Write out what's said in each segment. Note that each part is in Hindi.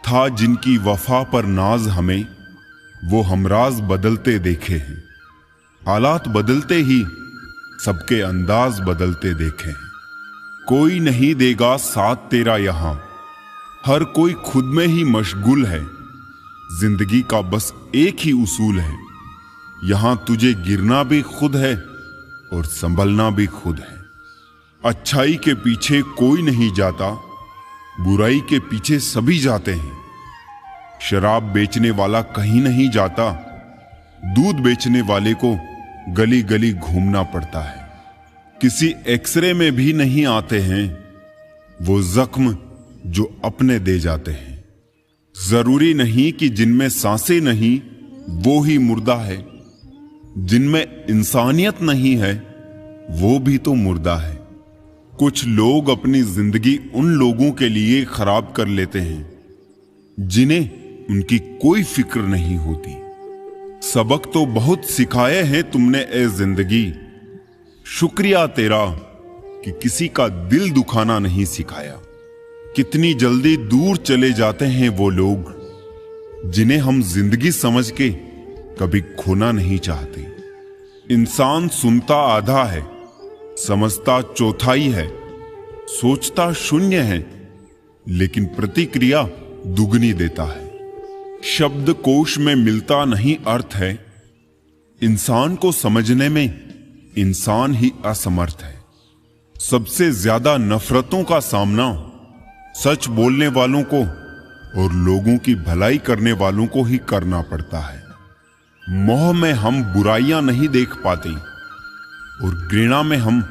था जिनकी वफा पर नाज हमें, वो हमराज बदलते देखे हैं। हालात बदलते ही सबके अंदाज बदलते देखे हैं। कोई नहीं देगा साथ तेरा यहां, हर कोई खुद में ही मशगूल है। जिंदगी का बस एक ही उसूल है, यहां तुझे गिरना भी खुद है और संभलना भी खुद है। अच्छाई के पीछे कोई नहीं जाता, बुराई के पीछे सभी जाते हैं। शराब बेचने वाला कहीं नहीं जाता, दूध बेचने वाले को गली गली घूमना पड़ता है। किसी एक्सरे में भी नहीं आते हैं वो जख्म जो अपने दे जाते हैं। जरूरी नहीं कि जिनमें सांसें नहीं वो ही मुर्दा है, जिनमें इंसानियत नहीं है वो भी तो मुर्दा है। कुछ लोग अपनी जिंदगी उन लोगों के लिए खराब कर लेते हैं जिन्हें उनकी कोई फिक्र नहीं होती। सबक तो बहुत सिखाए हैं तुमने ए जिंदगी, शुक्रिया तेरा कि किसी का दिल दुखाना नहीं सिखाया। कितनी जल्दी दूर चले जाते हैं वो लोग जिन्हें हम जिंदगी समझ के कभी खोना नहीं चाहते। इंसान सुनता आधा है, समझता चौथाई है, सोचता शून्य है, लेकिन प्रतिक्रिया दुगनी देता है। शब्द कोश में मिलता नहीं अर्थ है, इंसान को समझने में इंसान ही असमर्थ है। सबसे ज्यादा नफरतों का सामना सच बोलने वालों को और लोगों की भलाई करने वालों को ही करना पड़ता है। मोह में हम बुराइयां नहीं देख पाते और घृणा में हम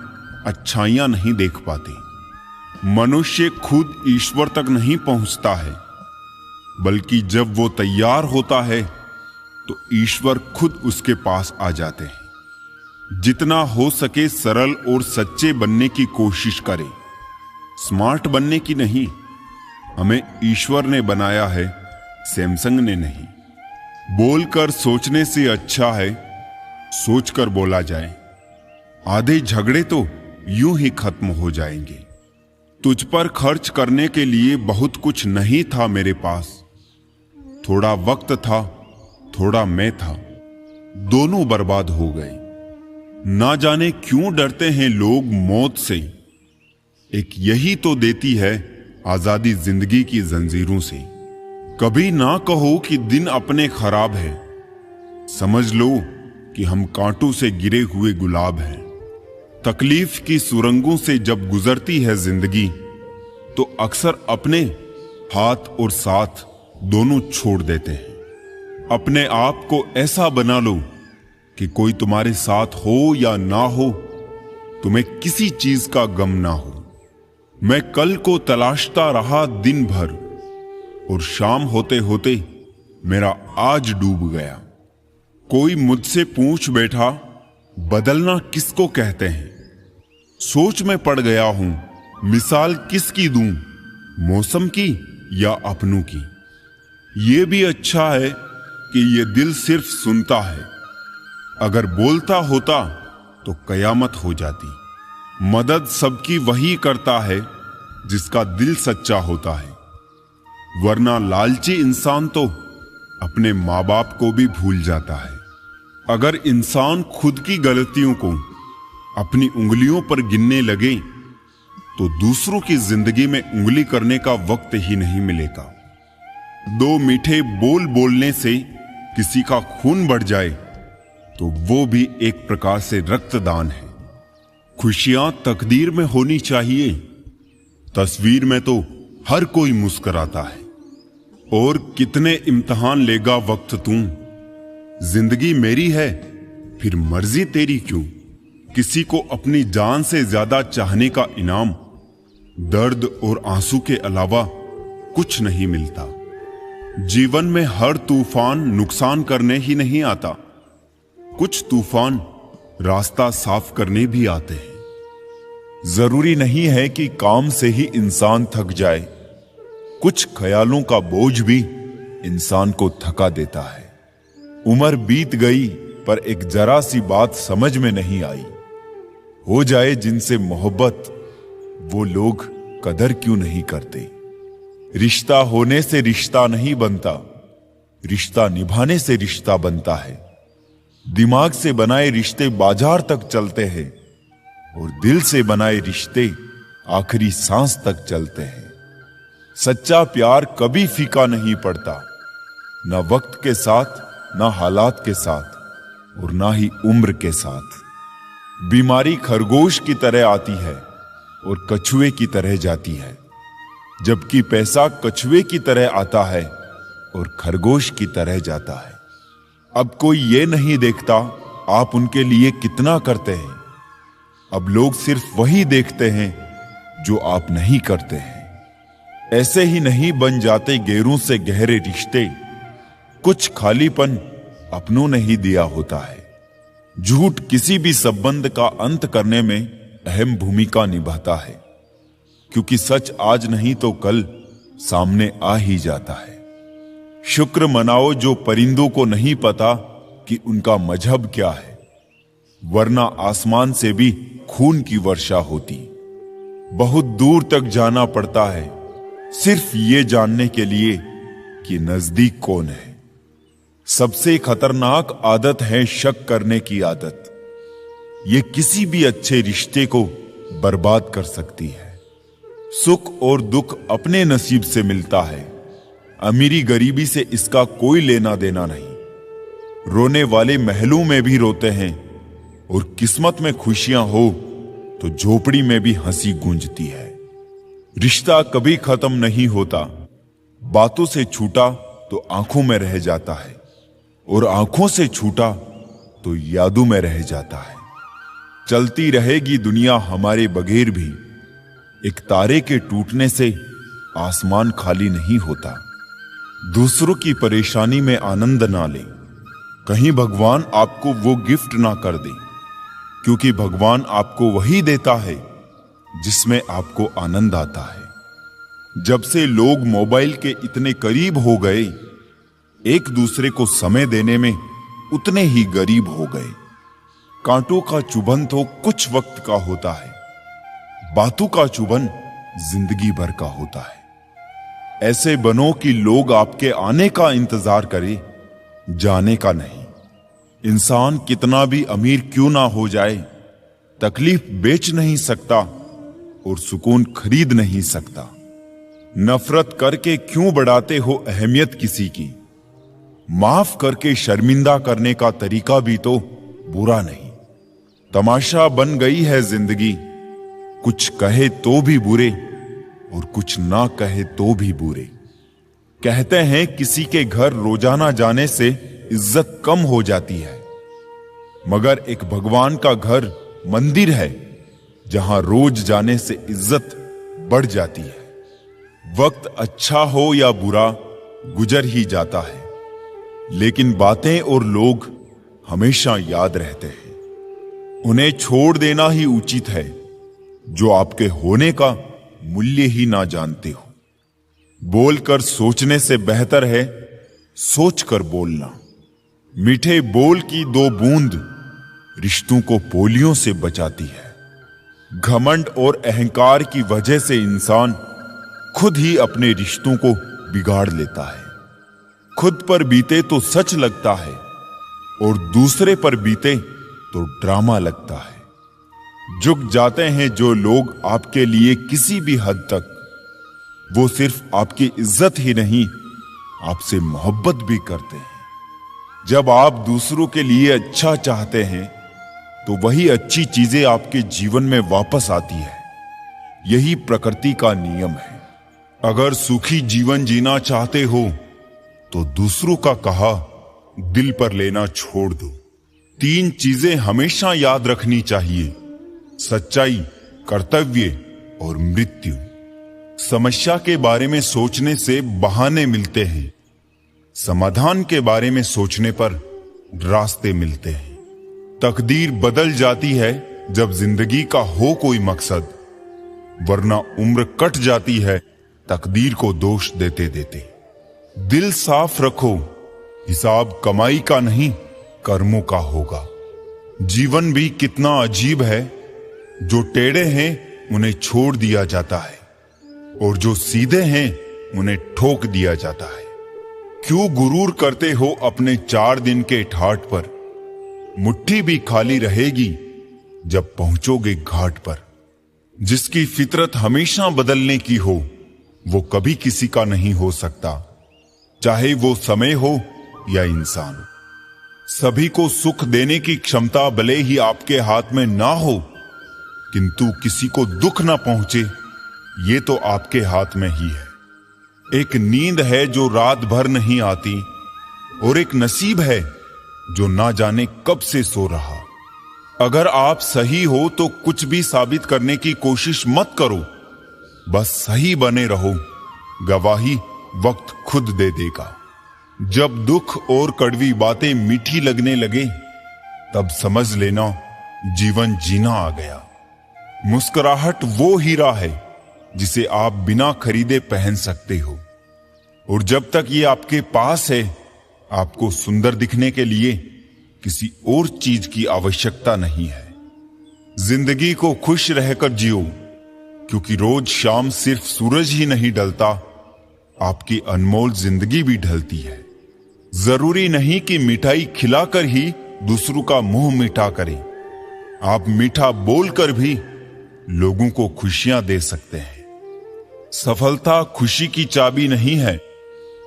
अच्छाइयां नहीं देख पाते। मनुष्य खुद ईश्वर तक नहीं पहुंचता है, बल्कि जब वो तैयार होता है तो ईश्वर खुद उसके पास आ जाते हैं। जितना हो सके सरल और सच्चे बनने की कोशिश करें, स्मार्ट बनने की नहीं। हमें ईश्वर ने बनाया है, सैमसंग ने नहीं। बोलकर सोचने से अच्छा है सोचकर बोला जाए। आधे झगड़े तो यूं ही खत्म हो जाएंगे। तुझ पर खर्च करने के लिए बहुत कुछ नहीं था मेरे पास। थोड़ा वक्त था, थोड़ा मैं था, दोनों बर्बाद हो गए। ना जाने क्यों डरते हैं लोग मौत से, एक यही तो देती है आजादी जिंदगी की जंजीरों से। कभी ना कहो कि दिन अपने खराब है, समझ लो कि हम कांटों से गिरे हुए गुलाब हैं। तकलीफ की सुरंगों से जब गुजरती है जिंदगी तो अक्सर अपने हाथ और साथ दोनों छोड़ देते हैं। अपने आप को ऐसा बना लो कि कोई तुम्हारे साथ हो या ना हो, तुम्हें किसी चीज का गम ना हो। मैं कल को तलाशता रहा दिन भर और शाम होते होते मेरा आज डूब गया। कोई मुझसे पूछ बैठा बदलना किसको कहते हैं। सोच में पड़ गया हूं मिसाल किसकी दूं, मौसम की या अपनों की। ये भी अच्छा है कि ये दिल सिर्फ सुनता है, अगर बोलता होता तो कयामत हो जाती। मदद सबकी वही करता है जिसका दिल सच्चा होता है, वरना लालची इंसान तो अपने माँ बाप को भी भूल जाता है। अगर इंसान खुद की गलतियों को अपनी उंगलियों पर गिनने लगे तो दूसरों की जिंदगी में उंगली करने का वक्त ही नहीं मिलेगा। दो मीठे बोल बोलने से किसी का खून बढ़ जाए तो वो भी एक प्रकार से रक्तदान है। खुशियां तकदीर में होनी चाहिए, तस्वीर में तो हर कोई मुस्कुराता है। और कितने इम्तिहान लेगा वक्त तू, जिंदगी मेरी है फिर मर्जी तेरी क्यों। किसी को अपनी जान से ज्यादा चाहने का इनाम दर्द और आंसू के अलावा कुछ नहीं मिलता। जीवन में हर तूफान नुकसान करने ही नहीं आता, कुछ तूफान रास्ता साफ करने भी आते हैं। जरूरी नहीं है कि काम से ही इंसान थक जाए, कुछ ख्यालों का बोझ भी इंसान को थका देता है। उम्र बीत गई पर एक जरा सी बात समझ में नहीं आई, हो जाए जिनसे मोहब्बत वो लोग कदर क्यों नहीं करते। रिश्ता होने से रिश्ता नहीं बनता, रिश्ता निभाने से रिश्ता बनता है। दिमाग से बनाए रिश्ते बाजार तक चलते हैं और दिल से बनाए रिश्ते आखिरी सांस तक चलते हैं। सच्चा प्यार कभी फीका नहीं पड़ता, ना वक्त के साथ, ना हालात के साथ और ना ही उम्र के साथ। बीमारी खरगोश की तरह आती है और कछुए की तरह जाती है, जबकि पैसा कछुए की तरह आता है और खरगोश की तरह जाता है। अब कोई ये नहीं देखता आप उनके लिए कितना करते हैं। अब लोग सिर्फ वही देखते हैं जो आप नहीं करते हैं। ऐसे ही नहीं बन जाते गैरों से गहरे रिश्ते, कुछ खालीपन अपनों ने ही दिया होता है। झूठ किसी भी संबंध का अंत करने में अहम भूमिका निभाता है, क्योंकि सच आज नहीं तो कल सामने आ ही जाता है। शुक्र मनाओ जो परिंदों को नहीं पता कि उनका मजहब क्या है, वरना आसमान से भी खून की वर्षा होती। बहुत दूर तक जाना पड़ता है सिर्फ ये जानने के लिए कि नजदीक कौन है। सबसे खतरनाक आदत है शक करने की आदत। ये किसी भी अच्छे रिश्ते को बर्बाद कर सकती है। सुख और दुख अपने नसीब से मिलता है, अमीरी गरीबी से इसका कोई लेना देना नहीं। रोने वाले महलों में भी रोते हैं और किस्मत में खुशियां हो तो झोपड़ी में भी हंसी गूंजती है। रिश्ता कभी खत्म नहीं होता, बातों से छूटा तो आंखों में रह जाता है और आंखों से छूटा तो यादों में रह जाता है। चलती रहेगी दुनिया हमारे बगैर भी, एक तारे के टूटने से आसमान खाली नहीं होता। दूसरों की परेशानी में आनंद ना ले, कहीं भगवान आपको वो गिफ्ट ना कर दे, क्योंकि भगवान आपको वही देता है जिसमें आपको आनंद आता है। जब से लोग मोबाइल के इतने करीब हो गए, एक दूसरे को समय देने में उतने ही गरीब हो गए। कांटों का चुभन तो कुछ वक्त का होता है, बातों का चुभन जिंदगी भर का होता है। ऐसे बनो कि लोग आपके आने का इंतजार करें, जाने का नहीं। इंसान कितना भी अमीर क्यों ना हो जाए, तकलीफ बेच नहीं सकता और सुकून खरीद नहीं सकता। नफरत करके क्यों बढ़ाते हो अहमियत किसी की, माफ करके शर्मिंदा करने का तरीका भी तो बुरा नहीं। तमाशा बन गई है जिंदगी, कुछ कहे तो भी बुरे और कुछ ना कहे तो भी बुरे। कहते हैं किसी के घर रोजाना जाने से इज्जत कम हो जाती है, मगर एक भगवान का घर मंदिर है जहां रोज जाने से इज्जत बढ़ जाती है। वक्त अच्छा हो या बुरा गुजर ही जाता है, लेकिन बातें और लोग हमेशा याद रहते हैं। उन्हें छोड़ देना ही उचित है जो आपके होने का मूल्य ही ना जानते हो। बोलकर सोचने से बेहतर है सोचकर बोलना। मीठे बोल की दो बूंद रिश्तों को पोलियों से बचाती है। घमंड और अहंकार की वजह से इंसान खुद ही अपने रिश्तों को बिगाड़ लेता है। खुद पर बीते तो सच लगता है और दूसरे पर बीते तो ड्रामा लगता है। झुक जाते हैं जो लोग आपके लिए किसी भी हद तक, वो सिर्फ आपकी इज्जत ही नहीं आपसे मोहब्बत भी करते हैं। जब आप दूसरों के लिए अच्छा चाहते हैं तो वही अच्छी चीजें आपके जीवन में वापस आती है। यही प्रकृति का नियम है। अगर सुखी जीवन जीना चाहते हो तो दूसरों का कहा दिल पर लेना छोड़ दो। 3 चीजें हमेशा याद रखनी चाहिए: सच्चाई, कर्तव्य और मृत्यु। समस्या के बारे में सोचने से बहाने मिलते हैं, समाधान के बारे में सोचने पर रास्ते मिलते हैं। तकदीर बदल जाती है जब जिंदगी का हो कोई मकसद, वरना उम्र कट जाती है तकदीर को दोष देते देते। दिल साफ रखो, हिसाब कमाई का नहीं कर्मों का होगा। जीवन भी कितना अजीब है, जो टेढ़े हैं उन्हें छोड़ दिया जाता है और जो सीधे हैं उन्हें ठोक दिया जाता है। क्यों गुरूर करते हो अपने 4 दिन के ठाट पर, मुट्ठी भी खाली रहेगी जब पहुंचोगे घाट पर। जिसकी फितरत हमेशा बदलने की हो, वो कभी किसी का नहीं हो सकता, चाहे वो समय हो या इंसान। सभी को सुख देने की क्षमता भले ही आपके हाथ में ना हो, किंतु किसी को दुख ना पहुंचे ये तो आपके हाथ में ही है। एक नींद है जो रात भर नहीं आती, और एक नसीब है जो ना जाने कब से सो रहा। अगर आप सही हो तो कुछ भी साबित करने की कोशिश मत करो, बस सही बने रहो, गवाही वक्त खुद दे देगा। जब दुख और कड़वी बातें मीठी लगने लगे, तब समझ लेना जीवन जीना आ गया। मुस्कुराहट वो हीरा है जिसे आप बिना खरीदे पहन सकते हो, और जब तक ये आपके पास है, आपको सुंदर दिखने के लिए किसी और चीज की आवश्यकता नहीं है। जिंदगी को खुश रहकर जियो, क्योंकि रोज शाम सिर्फ सूरज ही नहीं ढलता, आपकी अनमोल जिंदगी भी ढलती है। जरूरी नहीं कि मिठाई खिलाकर ही दूसरों का मुंह मीठा करें, आप मीठा बोलकर भी लोगों को खुशियां दे सकते हैं। सफलता खुशी की चाबी नहीं है,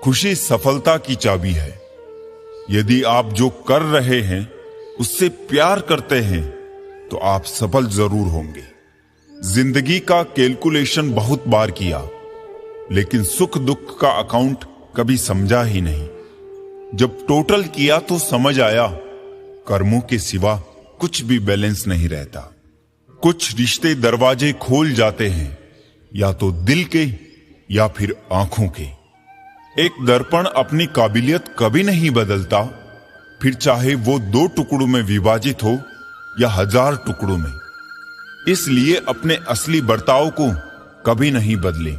खुशी सफलता की चाबी है। यदि आप जो कर रहे हैं उससे प्यार करते हैं तो आप सफल जरूर होंगे। जिंदगी का कैलकुलेशन बहुत बार किया, लेकिन सुख दुख का अकाउंट कभी समझा ही नहीं। जब टोटल किया तो समझ आया, कर्मों के सिवा कुछ भी बैलेंस नहीं रहता। कुछ रिश्ते दरवाजे खोल जाते हैं, या तो दिल के या फिर आंखों के। एक दर्पण अपनी काबिलियत कभी नहीं बदलता, फिर चाहे वो 2 टुकड़ों में विभाजित हो या 1000 टुकड़ों में। इसलिए अपने असली बर्ताव को कभी नहीं बदले,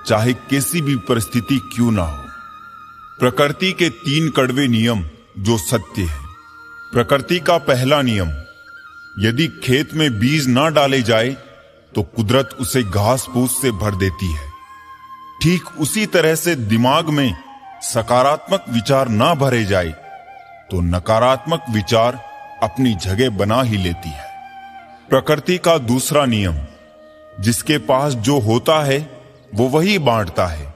चाहे कैसी भी परिस्थिति क्यों ना हो। प्रकृति के 3 कड़वे नियम जो सत्य है। प्रकृति का पहला नियम, यदि खेत में बीज ना डाले जाए तो कुदरत उसे घास फूस से भर देती है। ठीक उसी तरह से दिमाग में सकारात्मक विचार ना भरे जाए तो नकारात्मक विचार अपनी जगह बना ही लेती है। प्रकृति का दूसरा नियम, जिसके पास जो होता है वो वही बांटता है।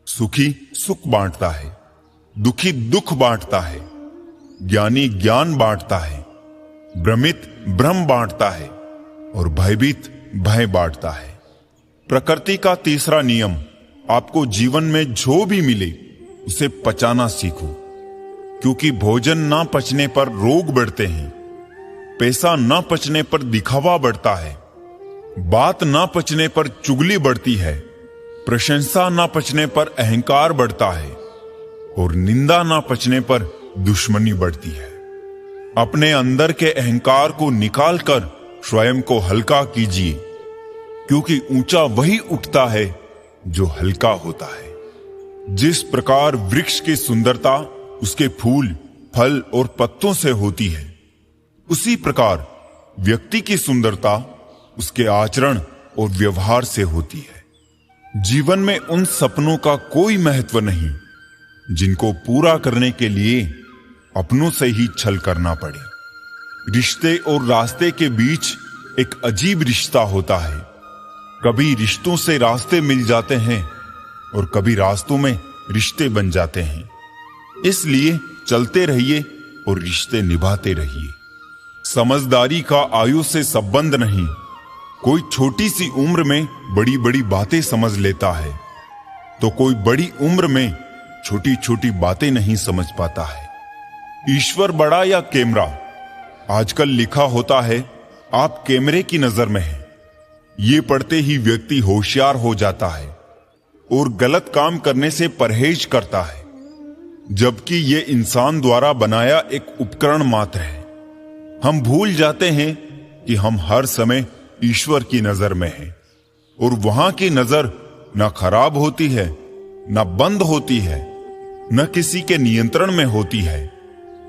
सुखी सुख बांटता है, दुखी दुख बांटता है, ज्ञानी ज्ञान बांटता है, भ्रमित भ्रम बांटता है, और भयभीत भय बांटता है। प्रकृति का तीसरा नियम, आपको जीवन में जो भी मिले उसे पचाना सीखो, क्योंकि भोजन ना पचने पर रोग बढ़ते हैं, पैसा ना पचने पर दिखावा बढ़ता है, बात ना पचने पर चुगली बढ़ती है, प्रशंसा ना पचने पर अहंकार बढ़ता है, और निंदा ना पचने पर दुश्मनी बढ़ती है। अपने अंदर के अहंकार को निकालकर स्वयं को हल्का कीजिए, क्योंकि ऊंचा वही उठता है जो हल्का होता है। जिस प्रकार वृक्ष की सुंदरता उसके फूल, फल और पत्तों से होती है, उसी प्रकार व्यक्ति की सुंदरता उसके आचरण और व्यवहार से होती है। जीवन में उन सपनों का कोई महत्व नहीं जिनको पूरा करने के लिए अपनों से ही छल करना पड़े। रिश्ते और रास्ते के बीच एक अजीब रिश्ता होता है। कभी रिश्तों से रास्ते मिल जाते हैं और कभी रास्तों में रिश्ते बन जाते हैं। इसलिए चलते रहिए और रिश्ते निभाते रहिए। समझदारी का आयु से संबंध नहीं। कोई छोटी सी उम्र में बड़ी बड़ी बातें समझ लेता है, तो कोई बड़ी उम्र में छोटी छोटी बातें नहीं समझ पाता है। ईश्वर बड़ा या कैमरा, आजकल लिखा होता है आप कैमरे की नजर में हैं। ये पढ़ते ही व्यक्ति होशियार हो जाता है और गलत काम करने से परहेज करता है, जबकि ये इंसान द्वारा बनाया एक उपकरण मात्र है। हम भूल जाते हैं कि हम हर समय ईश्वर की नजर में हैं, और वहां की नजर न खराब होती है, न बंद होती है, न किसी के नियंत्रण में होती है,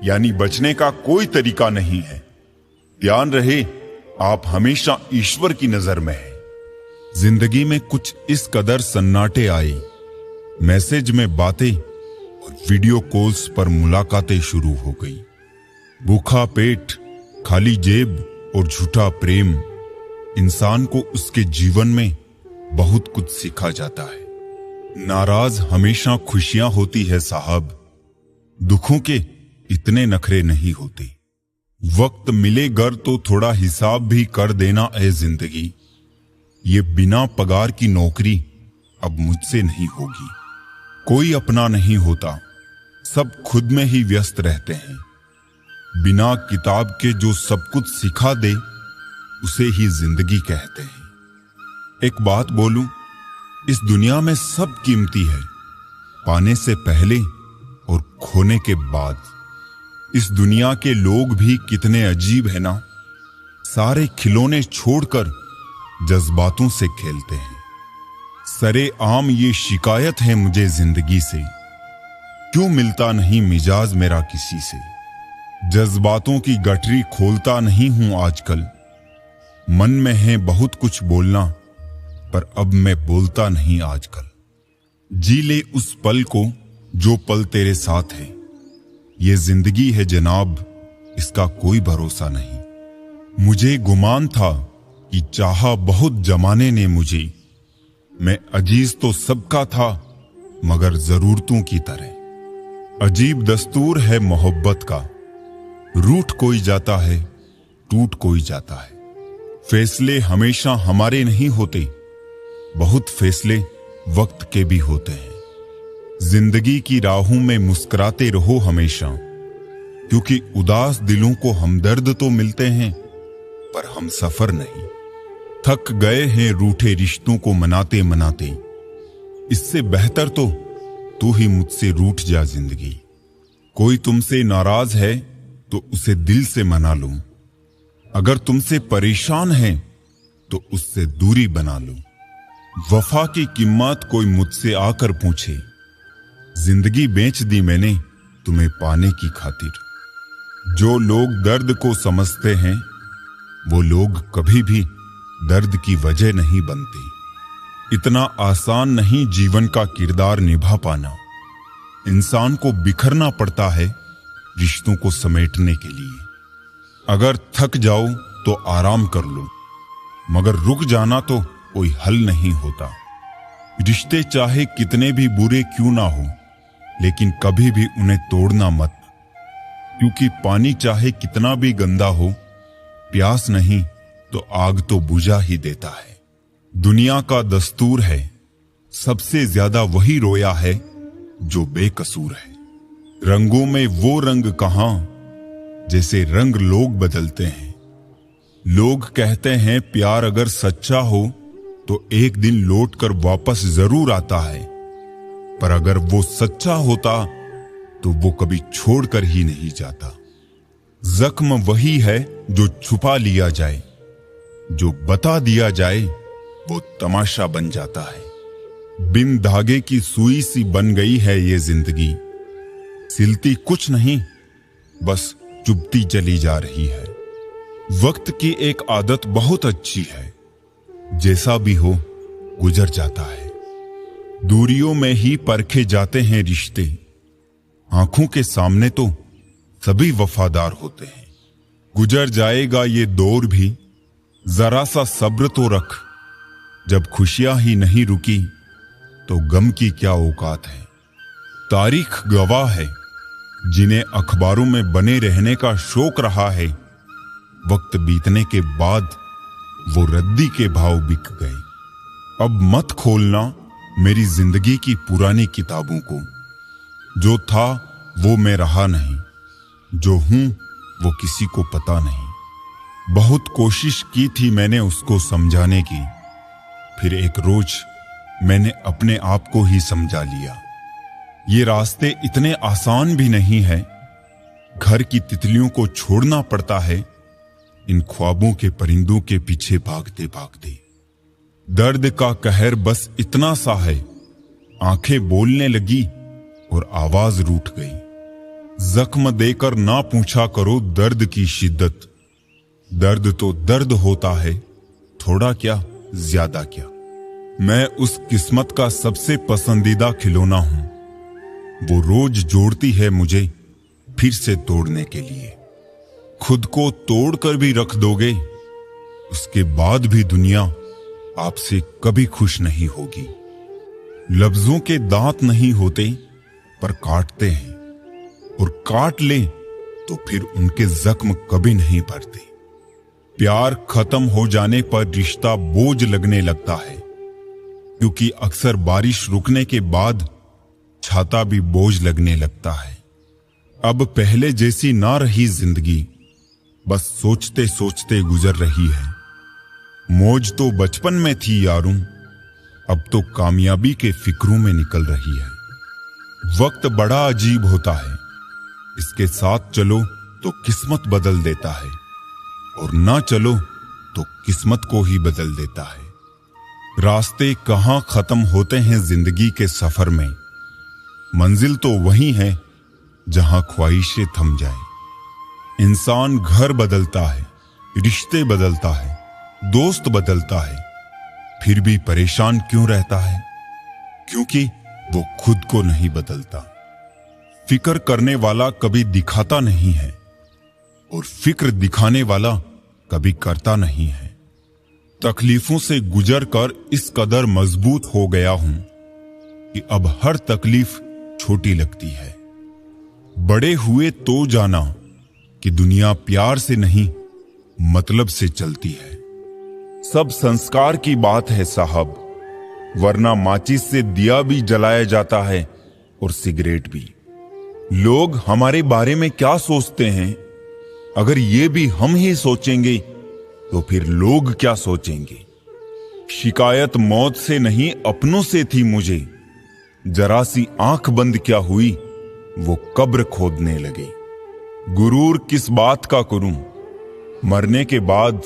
यानी बचने का कोई तरीका नहीं है। ध्यान रहे, आप हमेशा ईश्वर की नजर में हैं। जिंदगी में कुछ इस कदर सन्नाटे आए मैसेज में बातें और वीडियो कॉल्स पर मुलाकातें शुरू हो गई। भूखा पेट, खाली जेब और झूठा प्रेम इंसान को उसके जीवन में बहुत कुछ सिखा जाता है। नाराज हमेशा खुशियां होती है साहब, दुखों के इतने नखरे नहीं होते। वक्त मिले गर तो थोड़ा हिसाब भी कर देना ए जिंदगी, ये बिना पगार की नौकरी अब मुझसे नहीं होगी। कोई अपना नहीं होता, सब खुद में ही व्यस्त रहते हैं। बिना किताब के जो सब कुछ सिखा दे उसे ही जिंदगी कहते हैं। एक बात बोलूं, इस दुनिया में सब कीमती है, पाने से पहले और खोने के बाद। इस दुनिया के लोग भी कितने अजीब है ना, सारे खिलौने छोड़कर जज्बातों से खेलते हैं। सरे आम ये शिकायत है मुझे जिंदगी से, क्यों मिलता नहीं मिजाज मेरा किसी से। जज्बातों की गठरी खोलता नहीं हूं आजकल, मन में है बहुत कुछ बोलना पर अब मैं बोलता नहीं आजकल। जी ले उस पल को जो पल तेरे साथ है, ये जिंदगी है जनाब, इसका कोई भरोसा नहीं। मुझे गुमान था कि चाहा बहुत जमाने ने मुझे, मैं अजीज तो सबका था मगर जरूरतों की तरह। अजीब दस्तूर है मोहब्बत का, रूठ कोई जाता है, टूट कोई जाता है। फैसले हमेशा हमारे नहीं होते, बहुत फैसले वक्त के भी होते हैं। जिंदगी की राहों में मुस्कुराते रहो हमेशा, क्योंकि उदास दिलों को हमदर्द तो मिलते हैं पर हम सफर नहीं। थक गए हैं रूठे रिश्तों को मनाते मनाते, इससे बेहतर तो तू ही मुझसे रूठ जा जिंदगी। कोई तुमसे नाराज है तो उसे दिल से मना लो, अगर तुमसे परेशान है तो उससे दूरी बना लो। वफा की कीमत कोई मुझसे आकर पूछे, जिंदगी बेच दी मैंने तुम्हें पाने की खातिर। जो लोग दर्द को समझते हैं वो लोग कभी भी दर्द की वजह नहीं बनते। इतना आसान नहीं जीवन का किरदार निभा पाना, इंसान को बिखरना पड़ता है रिश्तों को समेटने के लिए। अगर थक जाओ तो आराम कर लो, मगर रुक जाना तो कोई हल नहीं होता। रिश्ते चाहे कितने भी बुरे क्यों ना हो, लेकिन कभी भी उन्हें तोड़ना मत, क्योंकि पानी चाहे कितना भी गंदा हो, प्यास नहीं तो आग तो बुझा ही देता है। दुनिया का दस्तूर है, सबसे ज्यादा वही रोया है जो बेकसूर है। रंगों में वो रंग कहां जैसे रंग लोग बदलते हैं। लोग कहते हैं प्यार अगर सच्चा हो तो एक दिन लौटकर वापस जरूर आता है, पर अगर वो सच्चा होता तो वो कभी छोड़कर ही नहीं जाता। जख्म वही है जो छुपा लिया जाए, जो बता दिया जाए वो तमाशा बन जाता है। बिन धागे की सुई सी बन गई है ये जिंदगी, सिलती कुछ नहीं बस चुभती चली जा रही है। वक्त की एक आदत बहुत अच्छी है, जैसा भी हो गुजर जाता है। दूरियों में ही परखे जाते हैं रिश्ते, आंखों के सामने तो सभी वफादार होते हैं। गुजर जाएगा ये दौर भी, जरा सा सब्र तो रख। जब खुशियां ही नहीं रुकी तो गम की क्या औकात है। तारीख गवाह है, जिन्हें अखबारों में बने रहने का शौक रहा है, वक्त बीतने के बाद वो रद्दी के भाव बिक गए। अब मत खोलना मेरी जिंदगी की पुरानी किताबों को, जो था वो मैं रहा नहीं, जो हूं वो किसी को पता नहीं। बहुत कोशिश की थी मैंने उसको समझाने की, फिर एक रोज मैंने अपने आप को ही समझा लिया। ये रास्ते इतने आसान भी नहीं है, घर की तितलियों को छोड़ना पड़ता है इन ख्वाबों के परिंदों के पीछे भागते भागते। दर्द का कहर बस इतना सा है, आंखें बोलने लगी और आवाज रूठ गई। जख्म देकर ना पूछा करो दर्द की शिद्दत, दर्द तो दर्द होता है, थोड़ा क्या ज्यादा क्या। मैं उस किस्मत का सबसे पसंदीदा खिलौना हूं। वो रोज जोड़ती है मुझे फिर से तोड़ने के लिए। खुद को तोड़कर भी रख दोगे, उसके बाद भी दुनिया आपसे कभी खुश नहीं होगी। लफ्जों के दांत नहीं होते पर काटते हैं, और काट ले तो फिर उनके जख्म कभी नहीं भरते। प्यार खत्म हो जाने पर रिश्ता बोझ लगने लगता है, क्योंकि अक्सर बारिश रुकने के बाद छाता भी बोझ लगने लगता है। अब पहले जैसी ना रही जिंदगी, बस सोचते सोचते गुजर रही है। मौज तो बचपन में थी यारूं, अब तो कामयाबी के फिक्रों में निकल रही है। वक्त बड़ा अजीब होता है, इसके साथ चलो तो किस्मत बदल देता है, और ना चलो तो किस्मत को ही बदल देता है। रास्ते कहां खत्म होते हैं जिंदगी के सफर में, मंजिल तो वही है जहां ख्वाहिशें थम जाए। इंसान घर बदलता है, रिश्ते बदलता है, दोस्त बदलता है, फिर भी परेशान क्यों रहता है? क्योंकि वो खुद को नहीं बदलता। फिक्र करने वाला कभी दिखाता नहीं है, और फिक्र दिखाने वाला कभी करता नहीं है। तकलीफों से गुजरकर इस कदर मजबूत हो गया हूं कि अब हर तकलीफ छोटी लगती है। बड़े हुए तो जाना कि दुनिया प्यार से नहीं मतलब से चलती है। सब संस्कार की बात है साहब, वरना माचिस से दिया भी जलाया जाता है और सिगरेट भी। लोग हमारे बारे में क्या सोचते हैं, अगर ये भी हम ही सोचेंगे तो फिर लोग क्या सोचेंगे। शिकायत मौत से नहीं अपनों से थी मुझे, जरा सी आंख बंद क्या हुई वो कब्र खोदने लगे। गुरूर किस बात का करूं, मरने के बाद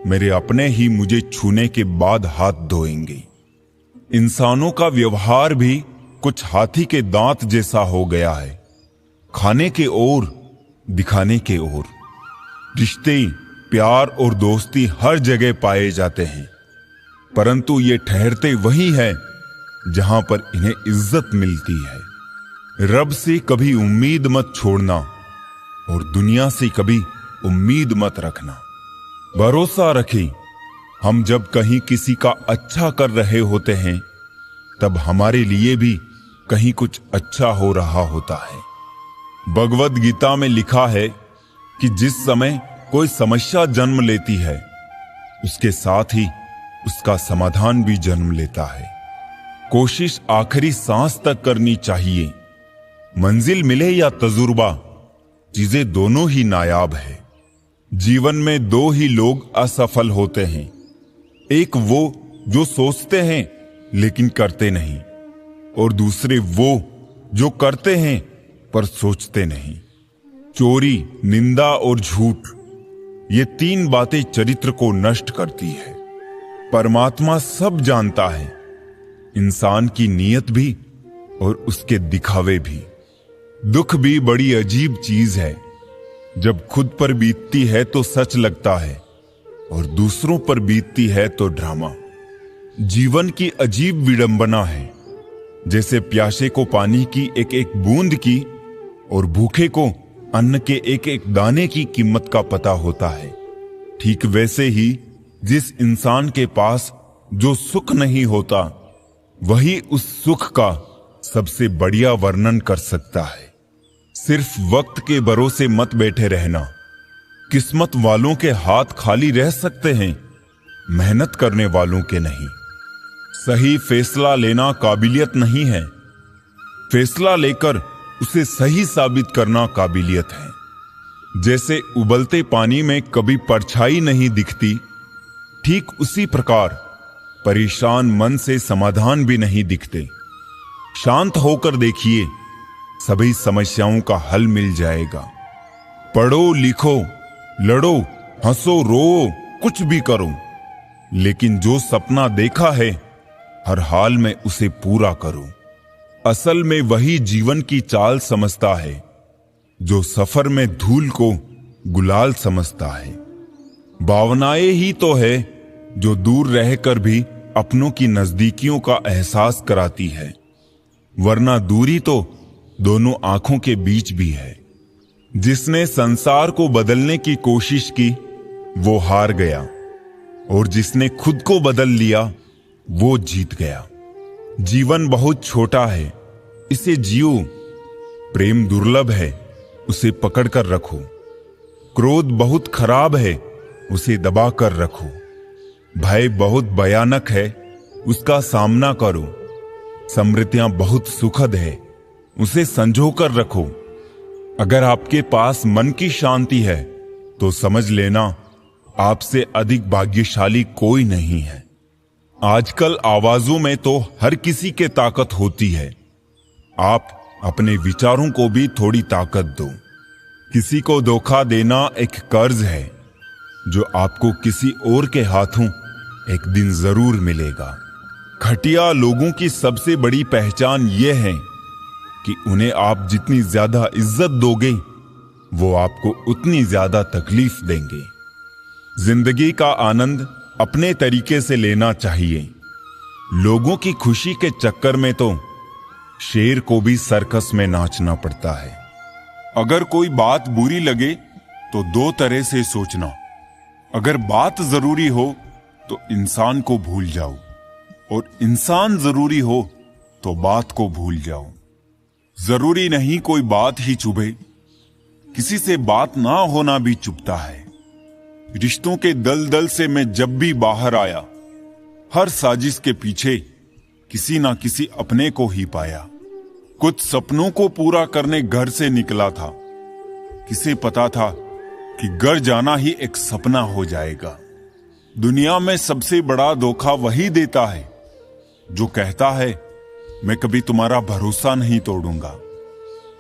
मेरे अपने ही मुझे छूने के बाद हाथ धोएंगे। इंसानों का व्यवहार भी कुछ हाथी के दांत जैसा हो गया है, खाने के ओर दिखाने के ओर। रिश्ते, प्यार और दोस्ती हर जगह पाए जाते हैं, परंतु ये ठहरते वही है जहां पर इन्हें इज्जत मिलती है। रब से कभी उम्मीद मत छोड़ना, और दुनिया से कभी उम्मीद मत रखना। भरोसा रखें, हम जब कहीं किसी का अच्छा कर रहे होते हैं, तब हमारे लिए भी कहीं कुछ अच्छा हो रहा होता है। भगवद गीता में लिखा है कि जिस समय कोई समस्या जन्म लेती है, उसके साथ ही उसका समाधान भी जन्म लेता है। कोशिश आखिरी सांस तक करनी चाहिए। मंजिल मिले या तजुर्बा, चीजें दोनों ही नायाब है। जीवन में दो ही लोग असफल होते हैं, एक वो जो सोचते हैं लेकिन करते नहीं, और दूसरे वो जो करते हैं पर सोचते नहीं। चोरी, निंदा और झूठ, ये तीन बातें चरित्र को नष्ट करती है। परमात्मा सब जानता है, इंसान की नीयत भी और उसके दिखावे भी। दुख भी बड़ी अजीब चीज है, जब खुद पर बीतती है तो सच लगता है, और दूसरों पर बीतती है तो ड्रामा। जीवन की अजीब विडंबना है, जैसे प्यासे को पानी की एक एक बूंद की और भूखे को अन्न के एक एक दाने की कीमत का पता होता है। ठीक वैसे ही जिस इंसान के पास जो सुख नहीं होता, वही उस सुख का सबसे बढ़िया वर्णन कर सकता है। सिर्फ वक्त के भरोसे मत बैठे रहना। किस्मत वालों के हाथ खाली रह सकते हैं, मेहनत करने वालों के नहीं। सही फैसला लेना काबिलियत नहीं है, फैसला लेकर उसे सही साबित करना काबिलियत है। जैसे उबलते पानी में कभी परछाई नहीं दिखती, ठीक उसी प्रकार परेशान मन से समाधान भी नहीं दिखते। शांत होकर देखिए, सभी समस्याओं का हल मिल जाएगा। पढ़ो, लिखो, लड़ो, हंसो, रो, कुछ भी करो, लेकिन जो सपना देखा है हर हाल में उसे पूरा करो। असल में वही जीवन की चाल समझता है, जो सफर में धूल को गुलाल समझता है। भावनाएं ही तो है जो दूर रहकर भी अपनों की नजदीकियों का एहसास कराती है, वरना दूरी तो दोनों आंखों के बीच भी है। जिसने संसार को बदलने की कोशिश की वो हार गया, और जिसने खुद को बदल लिया वो जीत गया। जीवन बहुत छोटा है, इसे जियो। प्रेम दुर्लभ है, उसे पकड़ कर रखो। क्रोध बहुत खराब है, उसे दबा कर रखो। भय बहुत भयानक है, उसका सामना करो। समृद्धियां बहुत सुखद है, उसे संजो कर रखो। अगर आपके पास मन की शांति है तो समझ लेना आपसे अधिक भाग्यशाली कोई नहीं है। आजकल आवाजों में तो हर किसी के ताकत होती है। आप अपने विचारों को भी थोड़ी ताकत दो। किसी को धोखा देना एक कर्ज है जो आपको किसी और के हाथों एक दिन जरूर मिलेगा। घटिया लोगों की सबसे बड़ी पहचान यह है कि उन्हें आप जितनी ज्यादा इज्जत दोगे वो आपको उतनी ज्यादा तकलीफ देंगे। जिंदगी का आनंद अपने तरीके से लेना चाहिए। लोगों की खुशी के चक्कर में तो शेर को भी सर्कस में नाचना पड़ता है। अगर कोई बात बुरी लगे तो दो तरह से सोचना। अगर बात जरूरी हो तो इंसान को भूल जाओ, और इंसान जरूरी हो तो बात को भूल जाओ। जरूरी नहीं कोई बात ही चुभे, किसी से बात ना होना भी चुभता है। रिश्तों के दलदल से मैं जब भी बाहर आया, हर साजिश के पीछे किसी ना किसी अपने को ही पाया। कुछ सपनों को पूरा करने घर से निकला था, किसे पता था कि घर जाना ही एक सपना हो जाएगा। दुनिया में सबसे बड़ा धोखा वही देता है जो कहता है मैं कभी तुम्हारा भरोसा नहीं तोड़ूंगा।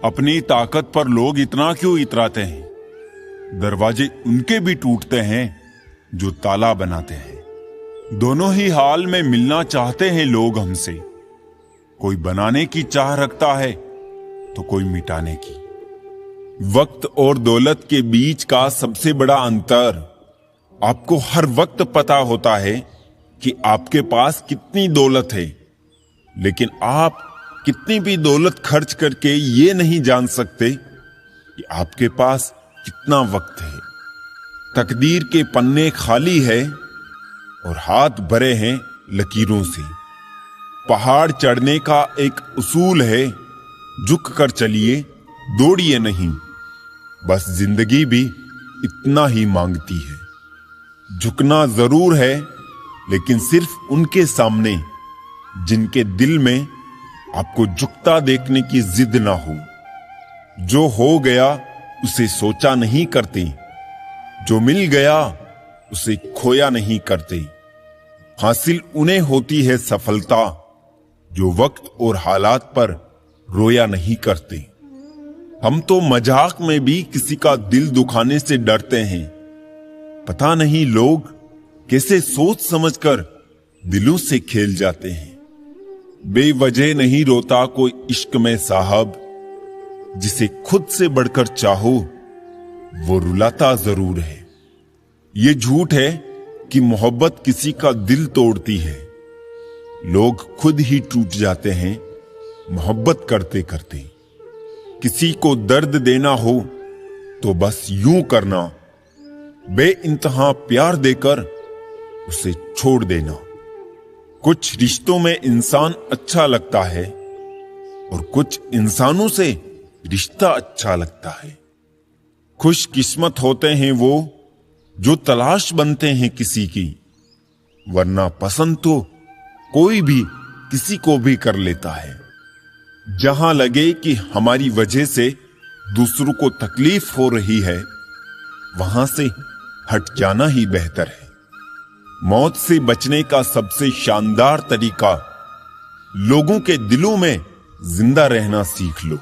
अपनी ताकत पर लोग इतना क्यों इतराते हैं? दरवाजे उनके भी टूटते हैं जो ताला बनाते हैं। दोनों ही हाल में मिलना चाहते हैं लोग हमसे। कोई बनाने की चाह रखता है तो कोई मिटाने की। वक्त और दौलत के बीच का सबसे बड़ा अंतर, आपको हर वक्त पता होता है कि आपके पास कितनी दौलत है, लेकिन आप कितनी भी दौलत खर्च करके ये नहीं जान सकते कि आपके पास कितना वक्त है। तकदीर के पन्ने खाली है और हाथ भरे हैं लकीरों से। पहाड़ चढ़ने का एक उसूल है, झुक कर चलिए, दौड़िए नहीं। बस जिंदगी भी इतना ही मांगती है। झुकना जरूर है, लेकिन सिर्फ उनके सामने जिनके दिल में आपको झुकता देखने की जिद ना हो। जो हो गया उसे सोचा नहीं करते, जो मिल गया उसे खोया नहीं करते। हासिल उन्हें होती है सफलता जो वक्त और हालात पर रोया नहीं करते। हम तो मजाक में भी किसी का दिल दुखाने से डरते हैं। पता नहीं लोग कैसे सोच समझकर दिलों से खेल जाते हैं। बेवजह नहीं रोता कोई इश्क में साहब, जिसे खुद से बढ़कर चाहो वो रुलाता जरूर है। ये झूठ है कि मोहब्बत किसी का दिल तोड़ती है। लोग खुद ही टूट जाते हैं मोहब्बत करते करते। किसी को दर्द देना हो तो बस यूं करना, बेइंतहा प्यार देकर उसे छोड़ देना। कुछ रिश्तों में इंसान अच्छा लगता है और कुछ इंसानों से रिश्ता अच्छा लगता है। खुशकिस्मत होते हैं वो जो तलाश बनते हैं किसी की, वरना पसंद तो कोई भी किसी को भी कर लेता है। जहां लगे कि हमारी वजह से दूसरों को तकलीफ हो रही है, वहां से हट जाना ही बेहतर है। मौत से बचने का सबसे शानदार तरीका लोगों के दिलों में जिंदा रहना सीख लो।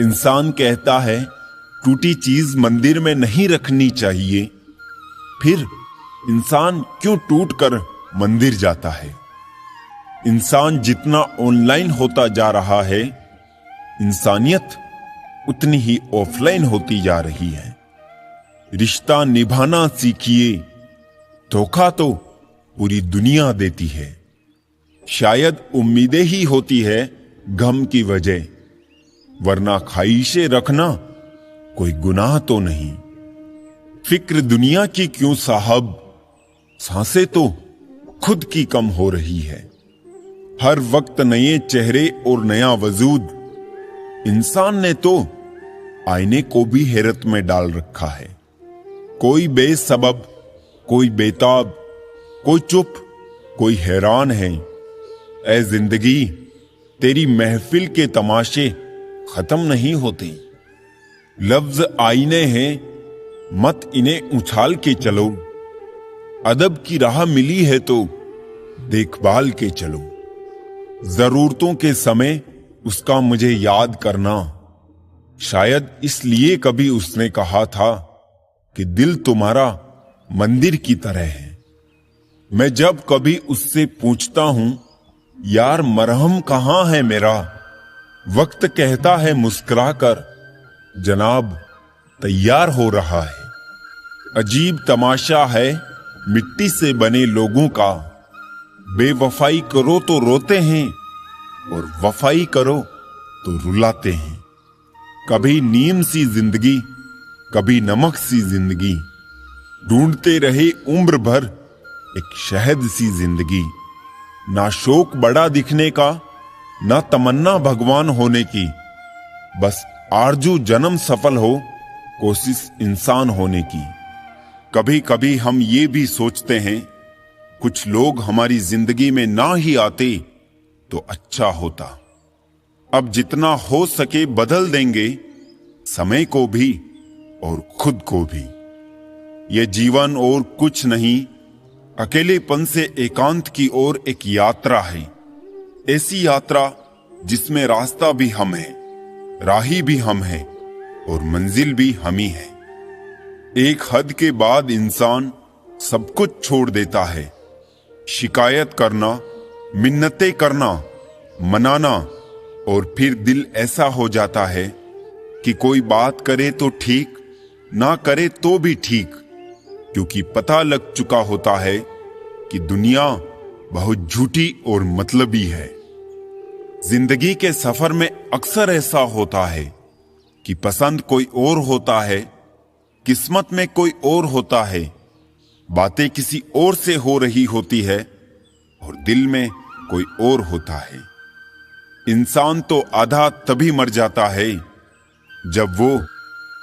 इंसान कहता है टूटी चीज मंदिर में नहीं रखनी चाहिए, फिर इंसान क्यों टूटकर मंदिर जाता है? इंसान जितना ऑनलाइन होता जा रहा है, इंसानियत उतनी ही ऑफलाइन होती जा रही है। रिश्ता निभाना सीखिए। धोखा तो पूरी दुनिया देती है। शायद उम्मीदें ही होती है गम की वजह, वरना ख्वाहिशें रखना कोई गुनाह तो नहीं। फिक्र दुनिया की क्यों साहब, सांसें तो खुद की कम हो रही है। हर वक्त नए चेहरे और नया वजूद, इंसान ने तो आईने को भी हैरत में डाल रखा है। कोई बेसबब, कोई बेताब, कोई चुप, कोई हैरान है। ऐ जिंदगी, तेरी महफिल के तमाशे खत्म नहीं होते। लफ्ज आईने हैं, मत इन्हें उछाल के चलो। अदब की राह मिली है तो देखभाल के चलो। जरूरतों के समय उसका मुझे याद करना, शायद इसलिए कभी उसने कहा था कि दिल तुम्हारा मंदिर की तरह है। मैं जब कभी उससे पूछता हूं यार मरहम कहां है मेरा, वक्त कहता है मुस्कुराकर जनाब तैयार हो रहा है। अजीब तमाशा है मिट्टी से बने लोगों का, बेवफाई करो तो रोते हैं और वफाई करो तो रुलाते हैं। कभी नीम सी जिंदगी, कभी नमक सी जिंदगी, ढूंढते रहे उम्र भर एक शहद सी जिंदगी। ना शौक बड़ा दिखने का, ना तमन्ना भगवान होने की, बस आरजू जन्म सफल हो, कोशिश इंसान होने की। कभी कभी हम ये भी सोचते हैं कुछ लोग हमारी जिंदगी में ना ही आते तो अच्छा होता। अब जितना हो सके बदल देंगे समय को भी और खुद को भी। ये जीवन और कुछ नहीं, अकेलेपन से एकांत की ओर एक यात्रा है। ऐसी यात्रा जिसमें रास्ता भी हम है, राही भी हम है और मंजिल भी हम ही है। एक हद के बाद इंसान सब कुछ छोड़ देता है। शिकायत करना, मिन्नतें करना, मनाना, और फिर दिल ऐसा हो जाता है कि कोई बात करे तो ठीक, ना करे तो भी ठीक, क्योंकि पता लग चुका होता है कि दुनिया बहुत झूठी और मतलबी है। जिंदगी के सफर में अक्सर ऐसा होता है कि पसंद कोई और होता है, किस्मत में कोई और होता है, बातें किसी और से हो रही होती है और दिल में कोई और होता है। इंसान तो आधा तभी मर जाता है जब वो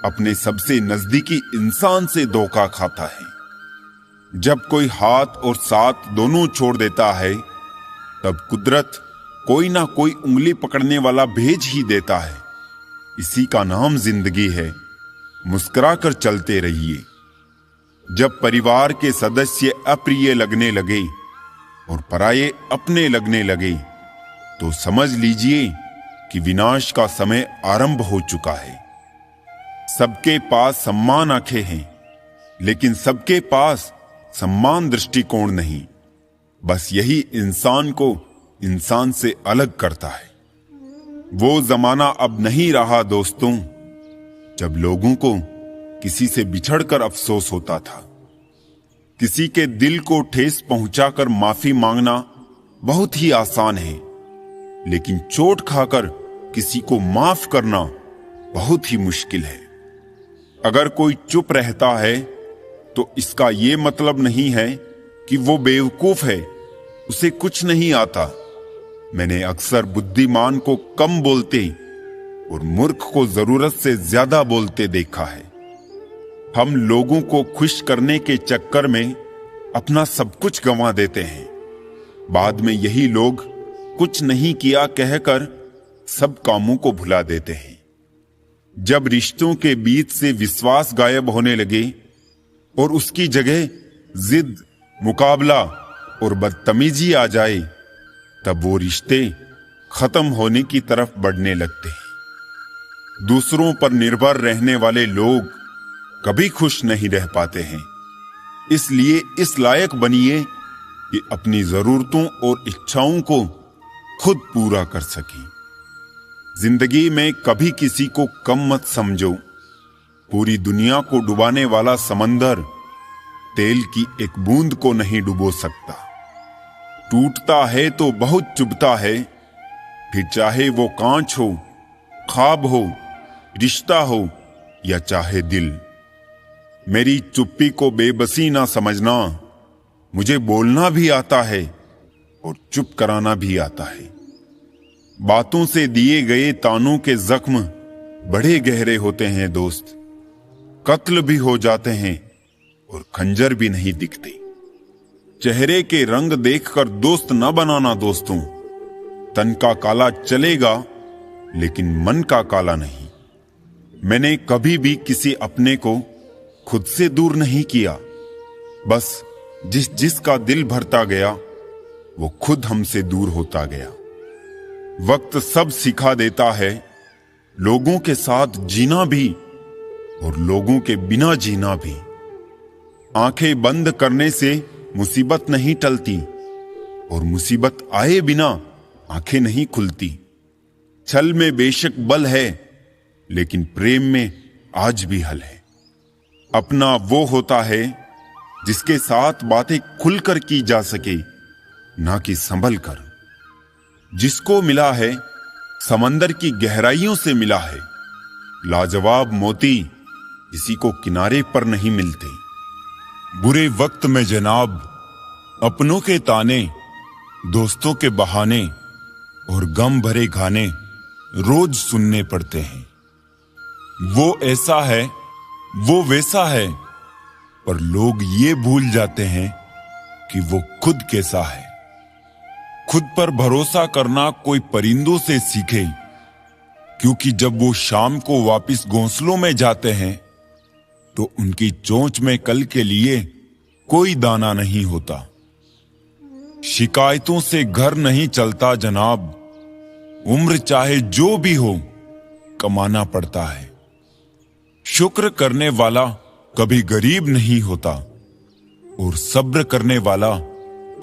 अपने सबसे नजदीकी इंसान से धोखा खाता है। जब कोई हाथ और साथ दोनों छोड़ देता है, तब कुदरत कोई ना कोई उंगली पकड़ने वाला भेज ही देता है। इसी का नाम जिंदगी है। मुस्कुराकर चलते रहिए। जब परिवार के सदस्य अप्रिय लगने लगे और पराये अपने लगने लगे, तो समझ लीजिए कि विनाश का समय आरंभ हो चुका है। सबके पास सम्मान आंखें हैं, लेकिन सबके पास सम्मान दृष्टिकोण नहीं। बस यही इंसान को इंसान से अलग करता है। वो जमाना अब नहीं रहा दोस्तों, जब लोगों को किसी से बिछड़कर अफसोस होता था। किसी के दिल को ठेस पहुंचाकर माफी मांगना बहुत ही आसान है, लेकिन चोट खाकर किसी को माफ करना बहुत ही मुश्किल है। अगर कोई चुप रहता है तो इसका यह मतलब नहीं है कि वो बेवकूफ है, उसे कुछ नहीं आता। मैंने अक्सर बुद्धिमान को कम बोलते और मूर्ख को जरूरत से ज्यादा बोलते देखा है। हम लोगों को खुश करने के चक्कर में अपना सब कुछ गंवा देते हैं। बाद में यही लोग कुछ नहीं किया कहकर सब कामों को भुला देते हैं। जब रिश्तों के बीच से विश्वास गायब होने लगे और उसकी जगह जिद, मुकाबला और बदतमीजी आ जाए, तब वो रिश्ते खत्म होने की तरफ बढ़ने लगते हैं। दूसरों पर निर्भर रहने वाले लोग कभी खुश नहीं रह पाते हैं। इसलिए इस लायक बनिए कि अपनी जरूरतों और इच्छाओं को खुद पूरा कर सकें। जिंदगी में कभी किसी को कम मत समझो। पूरी दुनिया को डुबाने वाला समंदर तेल की एक बूंद को नहीं डुबो सकता। टूटता है तो बहुत चुभता है, फिर चाहे वो कांच हो, ख्वाब हो, रिश्ता हो या चाहे दिल। मेरी चुप्पी को बेबसी ना समझना, मुझे बोलना भी आता है और चुप कराना भी आता है। बातों से दिए गए तानों के जख्म बड़े गहरे होते हैं दोस्त, कत्ल भी हो जाते हैं और खंजर भी नहीं दिखते। चेहरे के रंग देखकर दोस्त न बनाना दोस्तों, तन का काला चलेगा लेकिन मन का काला नहीं। मैंने कभी भी किसी अपने को खुद से दूर नहीं किया, बस जिसका दिल भरता गया वो खुद हमसे दूर होता गया। वक्त सब सिखा देता है, लोगों के साथ जीना भी और लोगों के बिना जीना भी। आंखें बंद करने से मुसीबत नहीं टलती और मुसीबत आए बिना आंखें नहीं खुलती। छल में बेशक बल है, लेकिन प्रेम में आज भी हल है। अपना वो होता है जिसके साथ बातें खुलकर की जा सके, ना कि संभल कर। जिसको मिला है समंदर की गहराइयों से मिला है, लाजवाब मोती किसी को किनारे पर नहीं मिलते। बुरे वक्त में जनाब अपनों के ताने, दोस्तों के बहाने और गम भरे गाने रोज सुनने पड़ते हैं। वो ऐसा है, वो वैसा है, पर लोग ये भूल जाते हैं कि वो खुद कैसा है। खुद पर भरोसा करना कोई परिंदों से सीखे, क्योंकि जब वो शाम को वापस घोंसलों में जाते हैं तो उनकी चोंच में कल के लिए कोई दाना नहीं होता। शिकायतों से घर नहीं चलता जनाब, उम्र चाहे जो भी हो कमाना पड़ता है। शुक्र करने वाला कभी गरीब नहीं होता और सब्र करने वाला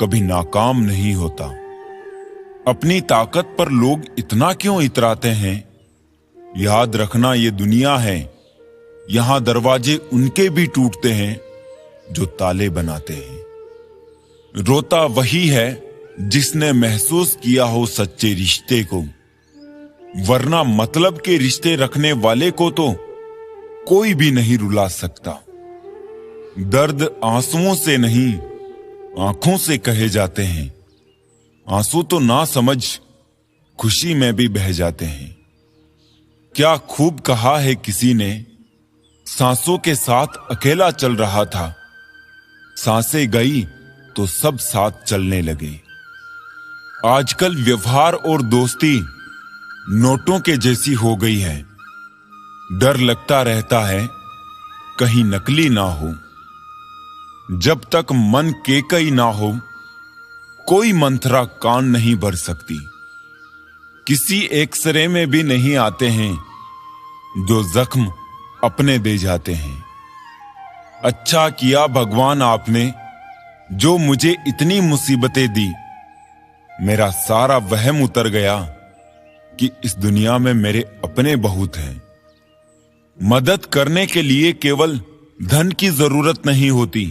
कभी नाकाम नहीं होता। अपनी ताकत पर लोग इतना क्यों इतराते हैं? याद रखना ये दुनिया है, यहां दरवाजे उनके भी टूटते हैं जो ताले बनाते हैं। रोता वही है जिसने महसूस किया हो सच्चे रिश्ते को, वरना मतलब के रिश्ते रखने वाले को तो कोई भी नहीं रुला सकता। दर्द आंसुओं से नहीं, आंखों से कहे जाते हैं। आंसू तो ना समझ खुशी में भी बह जाते हैं। क्या खूब कहा है किसी ने, सांसों के साथ अकेला चल रहा था, सांसें गई तो सब साथ चलने लगे। आजकल व्यवहार और दोस्ती नोटों के जैसी हो गई है। डर लगता रहता है कहीं नकली ना हो। जब तक मन केकई ना हो, कोई मंत्रा कान नहीं भर सकती। किसी एक्सरे में भी नहीं आते हैं जो जख्म अपने दे जाते हैं। अच्छा किया भगवान आपने जो मुझे इतनी मुसीबतें दी। मेरा सारा वहम उतर गया कि इस दुनिया में मेरे अपने बहुत हैं। मदद करने के लिए केवल धन की जरूरत नहीं होती,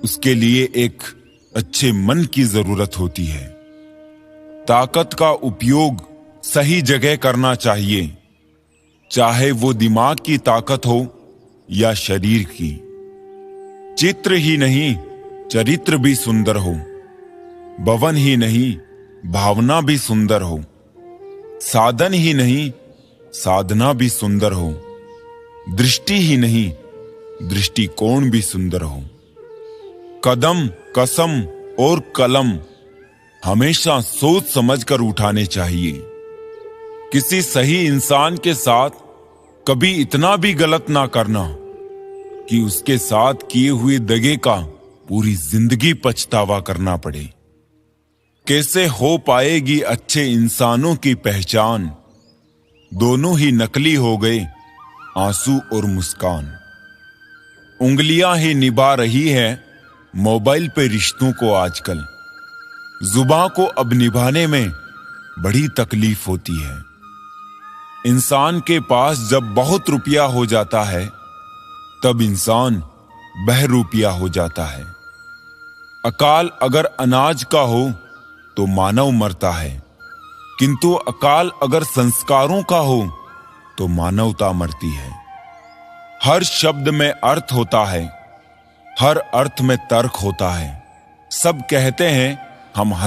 उसके लिए एक अच्छे मन की जरूरत होती है। ताकत का उपयोग सही जगह करना चाहिए, चाहे वो दिमाग की ताकत हो या शरीर की। चित्र ही नहीं चरित्र भी सुंदर हो, भवन ही नहीं भावना भी सुंदर हो, साधन ही नहीं साधना भी सुंदर हो, दृष्टि ही नहीं दृष्टिकोण भी सुंदर हो। कदम, कसम और कलम हमेशा सोच समझकर उठाने चाहिए। किसी सही इंसान के साथ कभी इतना भी गलत ना करना कि उसके साथ किए हुए दगे का पूरी जिंदगी पछतावा करना पड़े। कैसे हो पाएगी अच्छे इंसानों की पहचान, दोनों ही नकली हो गए आंसू और मुस्कान। उंगलियां ही निभा रही है मोबाइल पे रिश्तों को आजकल। जुबान को अब निभाने में बड़ी तकलीफ होती है। इंसान के पास जब बहुत रुपया हो जाता है तब इंसान बहरूपिया हो जाता है। अकाल अगर अनाज का हो तो मानव मरता है, किंतु अकाल अगर संस्कारों का हो तो मानवता मरती है। हर शब्द में अर्थ होता है, हर अर्थ में तर्क होता है। सब कहते हैं हम